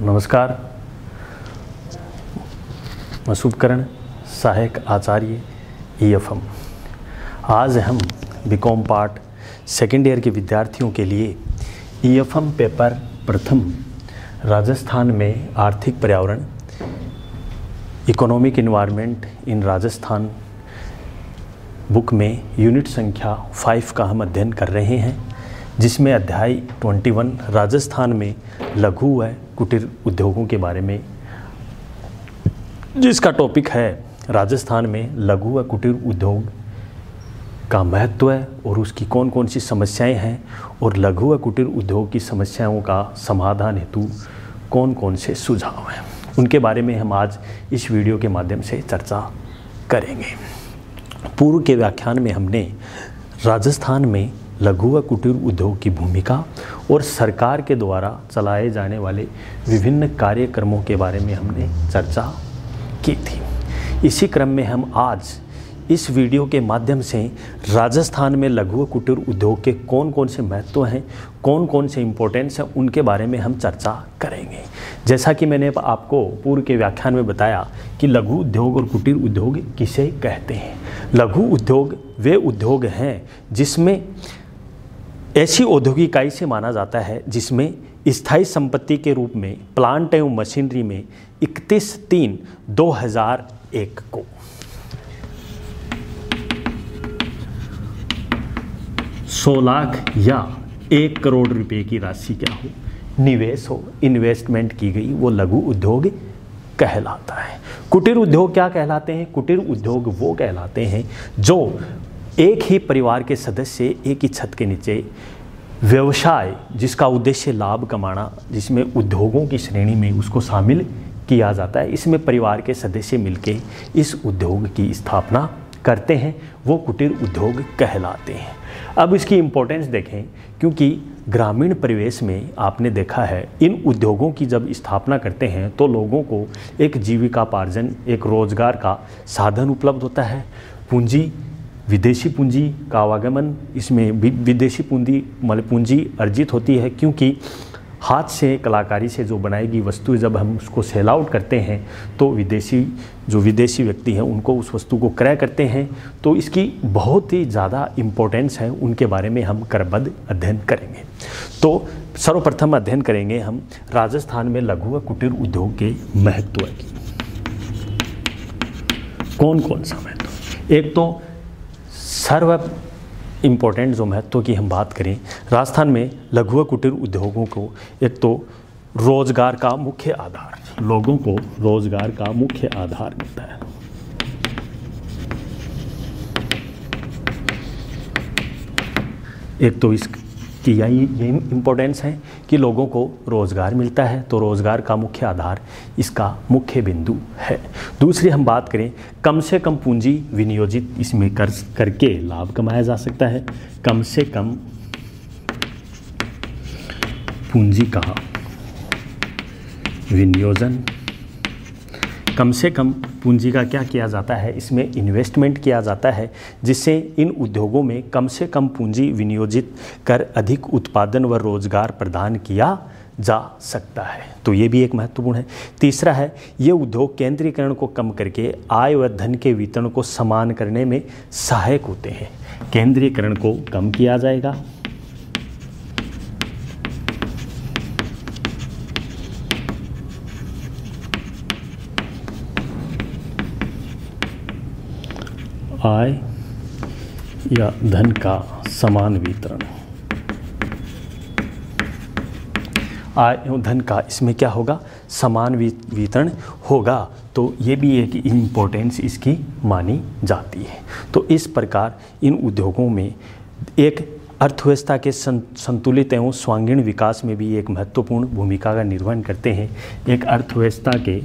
नमस्कार। मैं शुभकरण, सहायक आचार्य EFM। आज हम बीकॉम पार्ट सेकेंड ईयर के विद्यार्थियों के लिए EFM पेपर प्रथम राजस्थान में आर्थिक पर्यावरण economic environment in Rajasthan book में यूनिट संख्या 5 का हम अध्ययन कर रहे हैं, जिसमें अध्याय 21 राजस्थान में लघु व कुटीर उद्योगों के बारे में, जिसका टॉपिक है राजस्थान में लघु व कुटीर उद्योग का महत्व और उसकी कौन कौन सी समस्याएं हैं और लघु व कुटीर उद्योग की समस्याओं का समाधान हेतु कौन कौन से सुझाव हैं, उनके बारे में हम आज इस वीडियो के माध्यम से चर्चा करेंगे। पूर्व के व्याख्यान में हमने राजस्थान में लघु व कुटीर उद्योग की भूमिका और सरकार के द्वारा चलाए जाने वाले विभिन्न कार्यक्रमों के बारे में हमने चर्चा की थी। इसी क्रम में हम आज इस वीडियो के माध्यम से राजस्थान में लघु व कुटीर उद्योग के कौन कौन से महत्व हैं, कौन कौन से इम्पोर्टेंस हैं, उनके बारे में हम चर्चा करेंगे। जैसा कि मैंने आपको पूर्व के व्याख्यान में बताया कि लघु उद्योग और कुटीर उद्योग किसे कहते हैं। लघु उद्योग वे उद्योग हैं जिसमें ऐसी औद्योगिक इकाई से माना जाता है जिसमें स्थायी संपत्ति के रूप में प्लांट एवं मशीनरी में 31/3/2001 को 100 लाख या 1 करोड़ रुपए की राशि क्या हो, निवेश हो, इन्वेस्टमेंट की गई, वो लघु उद्योग कहलाता है। कुटीर उद्योग क्या कहलाते हैं? कुटीर उद्योग वो कहलाते हैं जो एक ही परिवार के सदस्य एक ही छत के नीचे व्यवसाय जिसका उद्देश्य लाभ कमाना, जिसमें उद्योगों की श्रेणी में उसको शामिल किया जाता है। इसमें परिवार के सदस्य मिलके इस उद्योग की स्थापना करते हैं, वो कुटीर उद्योग कहलाते हैं। अब इसकी इम्पोर्टेंस देखें, क्योंकि ग्रामीण परिवेश में आपने देखा है इन उद्योगों की जब स्थापना करते हैं तो लोगों को एक जीविकापार्जन, एक रोजगार का साधन उपलब्ध होता है। पूंजी, विदेशी पूंजी का आवागमन, इसमें विदेशी पूंजी अर्जित होती है, क्योंकि हाथ से कलाकारी से जो बनाएगी वस्तु जब हम उसको सेल आउट करते हैं तो विदेशी व्यक्ति हैं उनको उस वस्तु को क्रय करते हैं। तो इसकी बहुत ही ज़्यादा इम्पोर्टेंस है, उनके बारे में हम क्रमबद्ध अध्ययन करेंगे। तो सर्वप्रथम अध्ययन करेंगे हम राजस्थान में लघु व कुटीर उद्योग के महत्व की। कौन कौन सा महत्व? एक तो सर्व इम्पोर्टेंट जो महत्व की हम बात करें, राजस्थान में लघु व कुटीर उद्योगों को एक तो रोजगार का मुख्य आधार, लोगों को रोजगार का मुख्य आधार मिलता है। एक तो इसकी यही इम्पोर्टेंस है कि लोगों को रोज़गार मिलता है, तो रोज़गार का मुख्य आधार इसका मुख्य बिंदु है। दूसरी हम बात करें, कम से कम पूंजी विनियोजित इसमें करके लाभ कमाया जा सकता है। कम से कम पूंजी का विनियोजन, कम से कम पूंजी का क्या किया जाता है, इसमें इन्वेस्टमेंट किया जाता है, जिससे इन उद्योगों में कम से कम पूंजी विनियोजित कर अधिक उत्पादन व रोजगार प्रदान किया जा सकता है। तो ये भी एक महत्वपूर्ण है। तीसरा है, ये उद्योग केंद्रीकरण को कम करके आय व धन के वितरण को समान करने में सहायक होते हैं। केंद्रीकरण को कम किया जाएगा, आय या धन का समान वितरण, आय एवं धन का इसमें क्या होगा, समान वितरण होगा। तो ये भी एक इम्पोर्टेंस इसकी मानी जाती है। तो इस प्रकार इन उद्योगों में एक अर्थव्यवस्था के संतुलित एवं स्वांगीण विकास में भी एक महत्वपूर्ण भूमिका का निर्वहन करते हैं। एक अर्थव्यवस्था के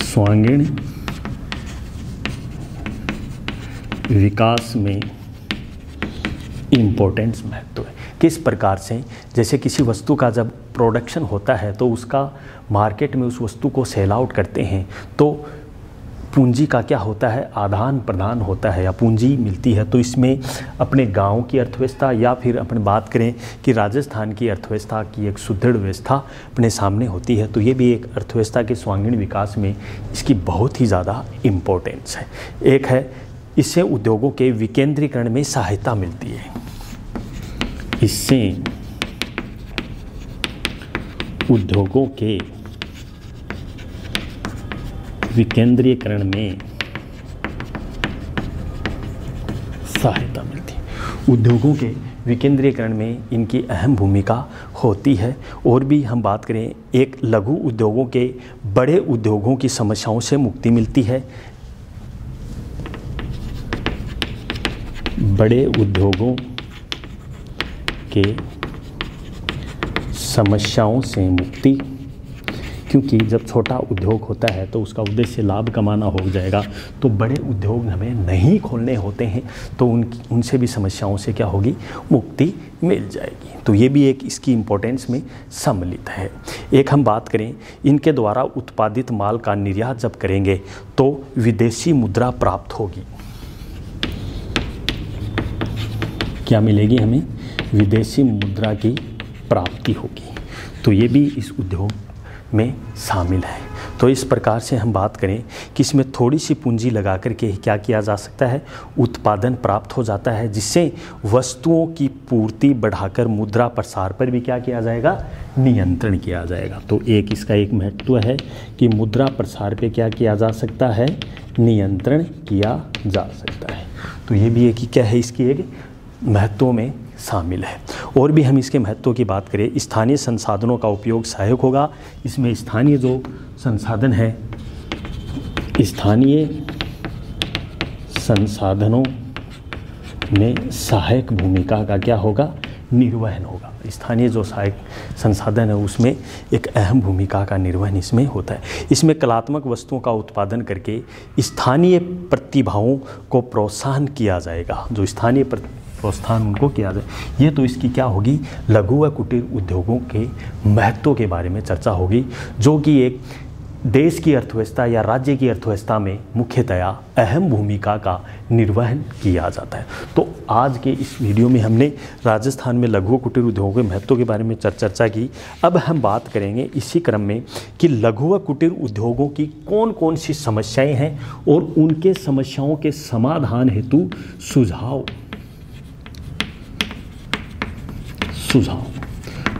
स्वांगीण विकास में इम्पोर्टेंस महत्व है। किस प्रकार से, जैसे किसी वस्तु का जब प्रोडक्शन होता है तो उसका मार्केट में उस वस्तु को सेल आउट करते हैं, तो पूंजी का क्या होता है, आदान प्रदान होता है या पूंजी मिलती है। तो इसमें अपने गांव की अर्थव्यवस्था या फिर अपन बात करें कि राजस्थान की अर्थव्यवस्था की एक सुदृढ़ व्यवस्था अपने सामने होती है। तो ये भी एक अर्थव्यवस्था के सर्वांगीण विकास में इसकी बहुत ही ज़्यादा इम्पोर्टेंस है। एक है, इससे उद्योगों के विकेंद्रीकरण में सहायता मिलती है। इससे उद्योगों के विकेंद्रीकरण में सहायता मिलती है। उद्योगों के विकेंद्रीकरण में इनकी अहम भूमिका होती है। और भी हम बात करें, एक लघु उद्योगों के बड़े उद्योगों की समस्याओं से मुक्ति मिलती है। बड़े उद्योगों के समस्याओं से मुक्ति, क्योंकि जब छोटा उद्योग होता है तो उसका उद्देश्य लाभ कमाना हो जाएगा, तो बड़े उद्योग हमें नहीं खोलने होते हैं, तो उनसे भी समस्याओं से क्या होगी, मुक्ति मिल जाएगी। तो ये भी एक इसकी इम्पोर्टेंस में सम्मिलित है। एक हम बात करें, इनके द्वारा उत्पादित माल का निर्यात जब करेंगे तो विदेशी मुद्रा प्राप्त होगी। क्या मिलेगी हमें, विदेशी मुद्रा की प्राप्ति होगी। तो ये भी इस उद्योग में शामिल है। तो इस प्रकार से हम बात करें कि इसमें थोड़ी सी पूंजी लगा करके क्या किया जा सकता है, उत्पादन प्राप्त हो जाता है, जिससे वस्तुओं की पूर्ति बढ़ाकर मुद्रा प्रसार पर भी क्या किया जाएगा, नियंत्रण किया जाएगा। तो एक इसका एक महत्व है कि मुद्रा प्रसार पे क्या किया जा सकता है, नियंत्रण किया जा सकता है। तो ये भी एक ही क्या है, इसकी एक महत्व में शामिल है। और भी हम इसके महत्व की बात करें, स्थानीय संसाधनों का उपयोग सहायक होगा। इसमें स्थानीय जो संसाधन है, स्थानीय संसाधनों में सहायक भूमिका का क्या होगा, निर्वहन होगा। स्थानीय जो सहायक संसाधन है उसमें एक अहम भूमिका का निर्वहन इसमें होता है। इसमें कलात्मक वस्तुओं का उत्पादन करके स्थानीय प्रतिभाओं को प्रोत्साहन किया जाएगा। जो स्थानीय प्रोत्साहन उनको किया जाए, ये तो इसकी क्या होगी, लघु व कुटीर उद्योगों के महत्व के बारे में चर्चा होगी, जो कि एक देश की अर्थव्यवस्था या राज्य की अर्थव्यवस्था में मुख्यतया अहम भूमिका का निर्वहन किया जाता है। तो आज के इस वीडियो में हमने राजस्थान में लघु कुटीर उद्योगों के महत्व के बारे में चर्चा की। अब हम बात करेंगे इसी क्रम में कि लघु व कुटीर उद्योगों की कौन कौन सी समस्याएं हैं और उनके समस्याओं के समाधान हेतु सुझाव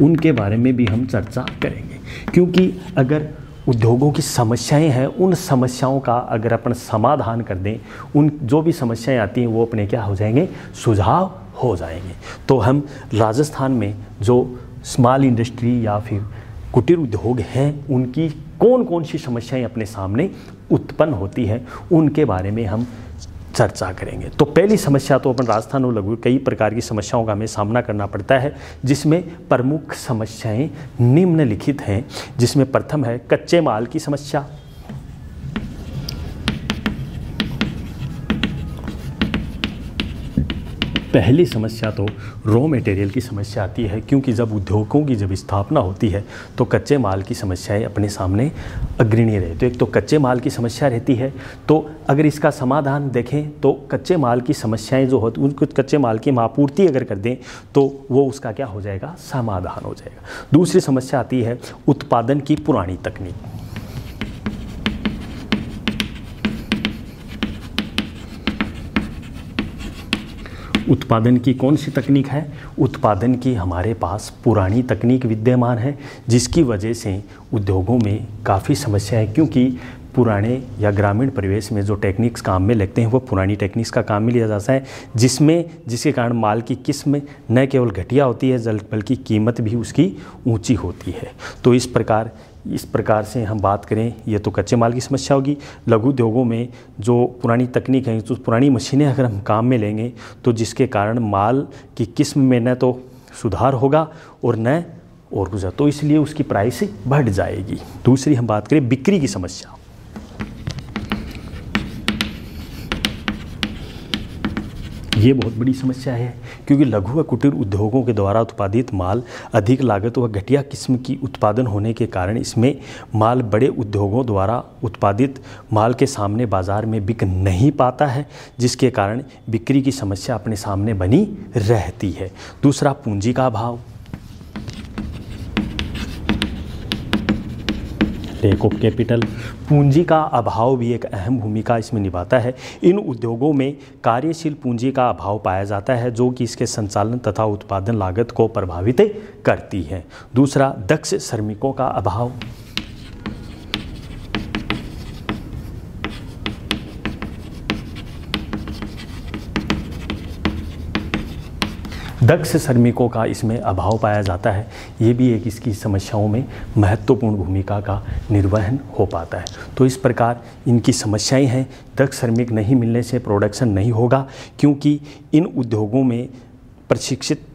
उनके बारे में भी हम चर्चा करेंगे। क्योंकि अगर उद्योगों की समस्याएं हैं, उन समस्याओं का अगर अपन समाधान कर दें, उन जो भी समस्याएं आती हैं वो अपने क्या हो जाएंगे, सुझाव हो जाएंगे। तो हम राजस्थान में जो स्मॉल इंडस्ट्री या फिर कुटीर उद्योग हैं, उनकी कौन कौन सी समस्याएं अपने सामने उत्पन्न होती हैं, उनके बारे में हम चर्चा करेंगे। तो पहली समस्या तो अपन राजस्थान और लघु कई प्रकार की समस्याओं का हमें सामना करना पड़ता है, जिसमें प्रमुख समस्याएं निम्नलिखित हैं। जिसमें प्रथम है कच्चे माल की समस्या। पहली समस्या तो रॉ मटेरियल की समस्या आती है, क्योंकि जब उद्योगों की जब स्थापना होती है तो कच्चे माल की समस्याएं अपने सामने अग्रणी रहे। तो एक तो कच्चे माल की समस्या रहती है। तो अगर इसका समाधान देखें तो कच्चे माल की समस्याएं जो होती, उनको कच्चे माल की आपूर्ति अगर कर दें तो वो उसका क्या हो जाएगा, समाधान हो जाएगा। दूसरी समस्या आती है उत्पादन की पुरानी तकनीक। उत्पादन की कौन सी तकनीक है, उत्पादन की हमारे पास पुरानी तकनीक विद्यमान है, जिसकी वजह से उद्योगों में काफ़ी समस्या है। क्योंकि पुराने या ग्रामीण परिवेश में जो टेक्निक्स काम में लगते हैं वो पुरानी टेक्निक्स का काम में लिया जाता है, जिसके कारण माल की किस्म न केवल घटिया होती है बल्कि कीमत भी उसकी ऊंची होती है। तो इस प्रकार से हम बात करें, ये तो कच्चे माल की समस्या होगी। लघु उद्योगों में जो पुरानी तकनीक है, जो पुरानी मशीनें अगर हम काम में लेंगे तो जिसके कारण माल की किस्म में न तो सुधार होगा और न और कुछ, तो इसलिए उसकी प्राइस बढ़ जाएगी। दूसरी हम बात करें बिक्री की समस्या। ये बहुत बड़ी समस्या है, क्योंकि लघु व कुटीर उद्योगों के द्वारा उत्पादित माल अधिक लागत व घटिया किस्म की उत्पादन होने के कारण इसमें माल बड़े उद्योगों द्वारा उत्पादित माल के सामने बाजार में बिक नहीं पाता है, जिसके कारण बिक्री की समस्या अपने सामने बनी रहती है। दूसरा, पूंजी का अभाव, लैक ऑफ कैपिटल। पूंजी का अभाव भी एक अहम भूमिका इसमें निभाता है। इन उद्योगों में कार्यशील पूंजी का अभाव पाया जाता है, जो कि इसके संचालन तथा उत्पादन लागत को प्रभावित करती है। दूसरा, दक्ष श्रमिकों का अभाव, दक्ष श्रमिकों का इसमें अभाव पाया जाता है। ये भी एक इसकी समस्याओं में महत्वपूर्ण भूमिका का निर्वहन हो पाता है। तो इस प्रकार इनकी समस्याएं हैं। दक्ष श्रमिक नहीं मिलने से प्रोडक्शन नहीं होगा, क्योंकि इन उद्योगों में प्रशिक्षित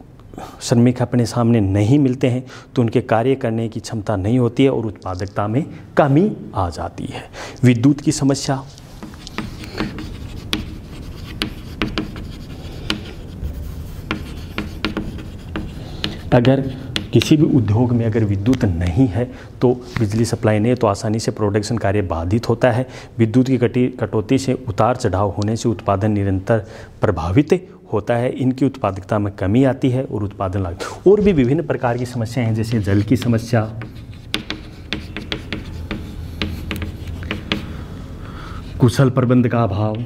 श्रमिक अपने सामने नहीं मिलते हैं, तो उनके कार्य करने की क्षमता नहीं होती है और उत्पादकता में कमी आ जाती है। विद्युत की समस्या, अगर किसी भी उद्योग में अगर विद्युत नहीं है, तो बिजली सप्लाई नहीं है, तो आसानी से प्रोडक्शन कार्य बाधित होता है। विद्युत की कटौती से उतार चढ़ाव होने से उत्पादन निरंतर प्रभावित होता है। इनकी उत्पादकता में कमी आती है और उत्पादन लागत। और भी विभिन्न प्रकार की समस्याएं हैं, जैसे जल की समस्या, कुशल प्रबंध का अभाव,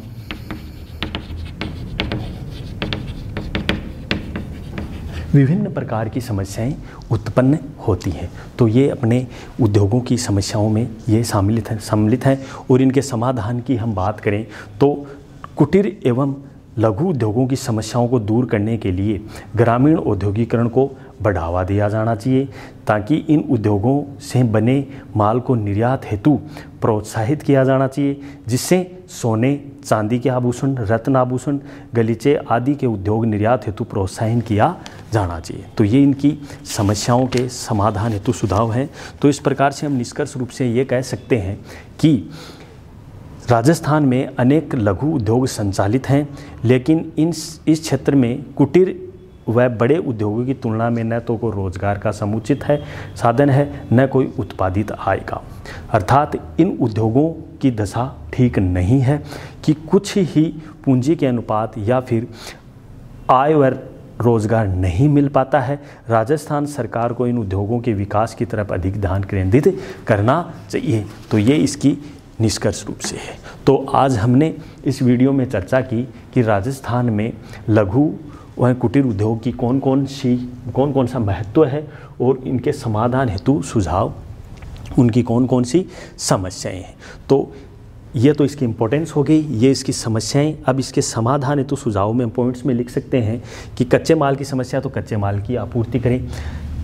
विभिन्न प्रकार की समस्याएं उत्पन्न होती हैं। तो ये अपने उद्योगों की समस्याओं में ये सम्मिलित हैं। और इनके समाधान की हम बात करें तो कुटीर एवं लघु उद्योगों की समस्याओं को दूर करने के लिए ग्रामीण औद्योगिकरण को बढ़ावा दिया जाना चाहिए, ताकि इन उद्योगों से बने माल को निर्यात हेतु प्रोत्साहित किया जाना चाहिए, जिससे सोने चांदी के आभूषण, रत्न आभूषण, गलीचे आदि के उद्योग निर्यात हेतु प्रोत्साहन किया जाना चाहिए। तो ये इनकी समस्याओं के समाधान हेतु सुझाव हैं। तो इस प्रकार से हम निष्कर्ष रूप से ये कह सकते हैं कि राजस्थान में अनेक लघु उद्योग संचालित हैं, लेकिन इस क्षेत्र में कुटीर व बड़े उद्योगों की तुलना में न तो कोई रोजगार का समुचित है साधन है, न कोई उत्पादित आय का। अर्थात इन उद्योगों की दशा ठीक नहीं है कि कुछ ही पूंजी के अनुपात या फिर आय व रोजगार नहीं मिल पाता है। राजस्थान सरकार को इन उद्योगों के विकास की तरफ अधिक ध्यान केंद्रित करना चाहिए। तो ये इसकी निष्कर्ष रूप से है। तो आज हमने इस वीडियो में चर्चा की कि राजस्थान में लघु व कुटीर उद्योग की कौन कौन सा महत्व है और इनके समाधान हेतु सुझाव, उनकी कौन कौन सी समस्याएं हैं। तो ये तो इसकी इम्पोर्टेंस हो गई, ये इसकी समस्याएं। अब इसके समाधान हेतु सुझाव में पॉइंट्स में लिख सकते हैं कि कच्चे माल की समस्या, तो कच्चे माल की आपूर्ति करें,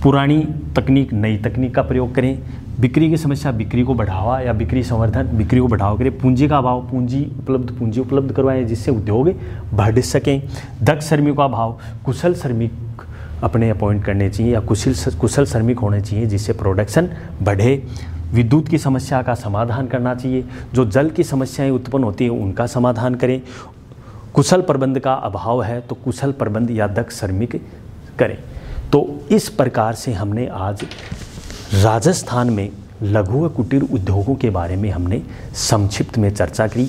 पुरानी तकनीक नई तकनीक का प्रयोग करें, बिक्री की समस्या बिक्री को बढ़ावा या बिक्री संवर्धन, बिक्री को बढ़ावा करें, पूंजी का अभाव, पूंजी उपलब्ध करवाएं जिससे उद्योग बढ़ सकें, दक्ष श्रमिकों का अभाव, कुशल श्रमिक अपने अपॉइंट करने चाहिए या कुशल श्रमिक होने चाहिए जिससे प्रोडक्शन बढ़े, विद्युत की समस्या का समाधान करना चाहिए, जो जल की समस्याएं उत्पन्न होती हैं उनका समाधान करें, कुशल प्रबंध का अभाव है तो कुशल प्रबंध या दक्ष श्रमिक करें। तो इस प्रकार से हमने आज राजस्थान में लघु व कुटीर उद्योगों के बारे में हमने संक्षिप्त में चर्चा की।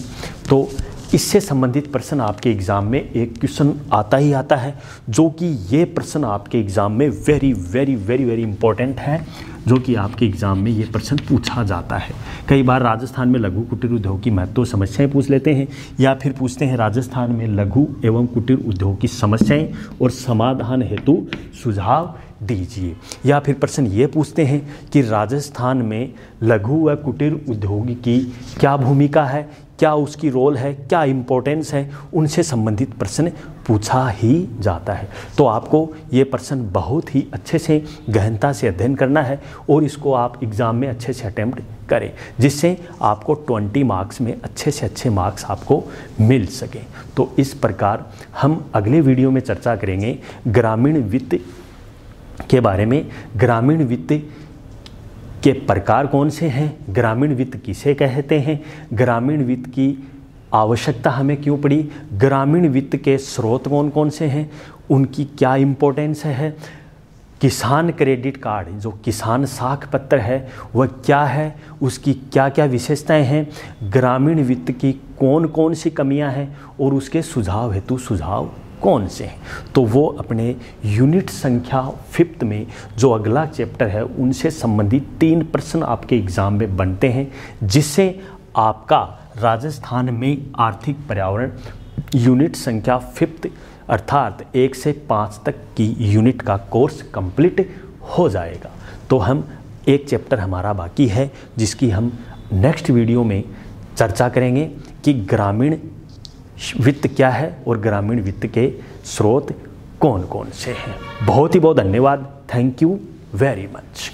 तो इससे संबंधित प्रश्न आपके एग्ज़ाम में एक क्वेश्चन आता ही आता है, जो कि ये प्रश्न आपके एग्ज़ाम में very very very very important है, जो कि आपके एग्ज़ाम में ये प्रश्न पूछा जाता है। कई बार राजस्थान में लघु कुटीर उद्योग की महत्व समस्याएं पूछ लेते हैं, या फिर पूछते हैं राजस्थान में लघु एवं कुटीर उद्योग की समस्याएं और समाधान हेतु सुझाव दीजिए, या फिर प्रश्न ये पूछते हैं कि राजस्थान में लघु व कुटीर उद्योग की क्या भूमिका है, क्या उसकी रोल है, क्या इम्पोर्टेंस है, उनसे संबंधित प्रश्न पूछा ही जाता है। तो आपको ये प्रश्न बहुत ही अच्छे से गहनता से अध्ययन करना है और इसको आप एग्ज़ाम में अच्छे से अटेम्प्ट करें, जिससे आपको 20 मार्क्स में अच्छे से अच्छे मार्क्स आपको मिल सकें। तो इस प्रकार हम अगले वीडियो में चर्चा करेंगे ग्रामीण वित्त के बारे में। ग्रामीण वित्त के प्रकार कौन से हैं, ग्रामीण वित्त किसे कहते हैं, ग्रामीण वित्त की आवश्यकता हमें क्यों पड़ी, ग्रामीण वित्त के स्रोत कौन कौन से हैं, उनकी क्या इम्पोर्टेंस है, किसान क्रेडिट कार्ड जो किसान साख पत्र है वह क्या है, उसकी क्या क्या विशेषताएं हैं, ग्रामीण वित्त की कौन कौन सी कमियां हैं और उसके सुझाव हेतु सुझाव कौन से हैं। तो वो अपने यूनिट संख्या 5th में जो अगला चैप्टर है उनसे संबंधित 3 प्रश्न आपके एग्ज़ाम में बनते हैं, जिससे आपका राजस्थान में आर्थिक पर्यावरण यूनिट संख्या 5th अर्थात 1 से 5 तक की यूनिट का कोर्स कंप्लीट हो जाएगा। तो हम एक चैप्टर हमारा बाकी है जिसकी हम नेक्स्ट वीडियो में चर्चा करेंगे कि ग्रामीण वित्त क्या है और ग्रामीण वित्त के स्रोत कौन कौन से हैं। बहुत ही बहुत धन्यवाद। Thank you very much.